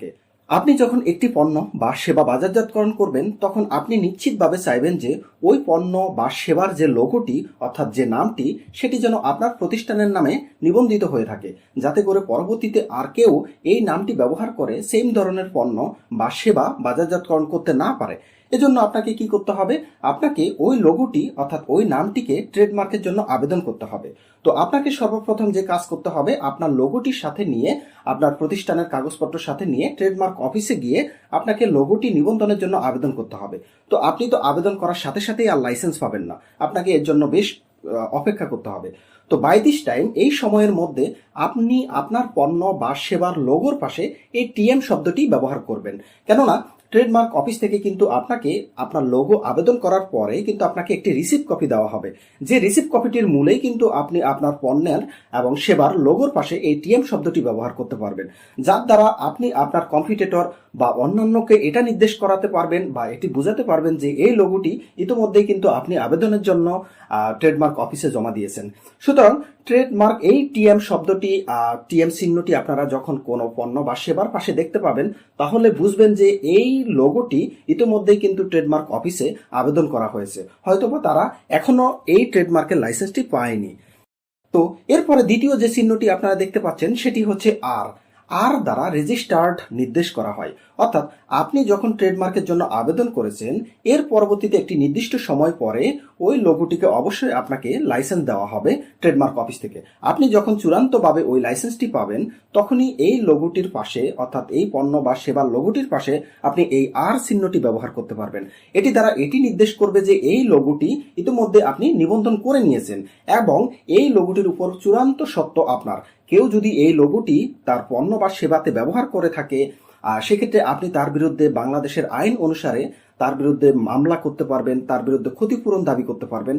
থাকে। আপনি যখন একটি পণ্য বা সেবা বাজারজাতকরণ করবেন তখন আপনি নিশ্চিতভাবে চাইবেন যে ওই পণ্য বা সেবার যে লোগোটি অর্থাৎ যে নামটি সেটি যেন আপনার প্রতিষ্ঠানের নামে নিবন্ধিত হয়ে থাকে, যাতে করে পরবর্তীতে আর কেউ এই নামটি ব্যবহার করে সেম ধরনের পণ্য বা সেবা বাজারজাতকরণ করতে না পারে। এজন্য আপনাকে কি করতে হবে? আপনাকে ওই লোগোটি অর্থাৎ ওই নামটিকে ট্রেডমার্কের জন্য আবেদন করতে হবে। তো আপনাকে সর্বপ্রথম যে কাজ করতে হবে, আপনার লোগোটির সাথে নিয়ে, আপনার প্রতিষ্ঠানের কাগজপত্রের সাথে নিয়ে ট্রেডমার্ক অফিসে গিয়ে আপনাকে লোগোটি নিবন্ধনের জন্য আবেদন করতে হবে। তো আপনি তো আবেদন করার সাথে সাথেই আর লাইসেন্স পাবেন না, আপনাকে এর জন্য বেশ অপেক্ষা করতে হবে। তো বাই দিস টাইম, এই সময়ের মধ্যে আপনি আপনার পণ্য বা সেবার লোগোর পাশে এই টিএম শব্দটি ব্যবহার করবেন। কেননা ট্রেডমার্ক অফিস থেকে কিন্তু আপনাকে আপনার লোগো আবেদন করার পরে কিন্তু আপনাকে একটি রিসিপ্ট কপি দেওয়া হবে, যে রিসিপ্ট কপিটির মূলেই কিন্তু আপনি আপনার পণ্যের এবং সেবার লোগোর পাশে এই টিএম শব্দটি ব্যবহার করতে পারবেন, যার দ্বারা আপনি আপনার কম্পিটিটর বা অন্যান্যকে এটা নির্দেশ করাতে পারবেন বা এটি বোঝাতে পারবেন যে এই লোগোটি ইতিমধ্যেই কিন্তু আপনি আবেদনের জন্য ট্রেডমার্ক অফিসে জমা দিয়েছেন। সুতরাং ট্রেডমার্ক এই টিএম শব্দটি, টিএম চিহ্নটি আপনারা যখন কোনো পণ্য বা সেবার পাশে দেখতে পাবেন তাহলে বুঝবেন যে এই লোগোটি ইতিমধ্যেই কিন্তু ট্রেডমার্ক অফিসে আবেদন করা হয়েছে, হয়তোবা তারা এখনো এই ট্রেডমার্কের লাইসেন্সটি পায়নি। তো এরপরে দ্বিতীয় যে চিহ্নটি আপনারা দেখতে পাচ্ছেন সেটি হচ্ছে আর। আর দ্বারা রেজিস্টার্ড নির্দেশ করা হয়, অর্থাৎ আপনি যখন ট্রেডমার্কের জন্য আবেদন করেছেন এর পরবর্তীতে একটি নির্দিষ্ট সময় পরে ওই লোগোটিকে অবশ্যই আপনাকে লাইসেন্স দেওয়া হবে ট্রেডমার্ক অফিস থেকে। আপনি যখন চূড়ান্তভাবে ওই লাইসেন্সটি পাবেন তখনই এই লোগোটির পাশে, অর্থাৎ এই পণ্য বা সেবার লোগোটির পাশে আপনি এই আর চিহ্নটি ব্যবহার করতে পারবেন। এটি দ্বারা এটি নির্দেশ করবে যে এই লোগোটি ইতিমধ্যে আপনি নিবন্ধন করে নিয়েছেন এবং এই লোগোটির উপর চূড়ান্ত সত্ত্ব আপনার। কেউ যদি এই লোগোটি তার পণ্য বা সেবাতে ব্যবহার করে থাকে, সেক্ষেত্রে আপনি তার বিরুদ্ধে বাংলাদেশের আইন অনুসারে তার বিরুদ্ধে মামলা করতে পারবেন, তার বিরুদ্ধে ক্ষতিপূরণ দাবি করতে পারবেন।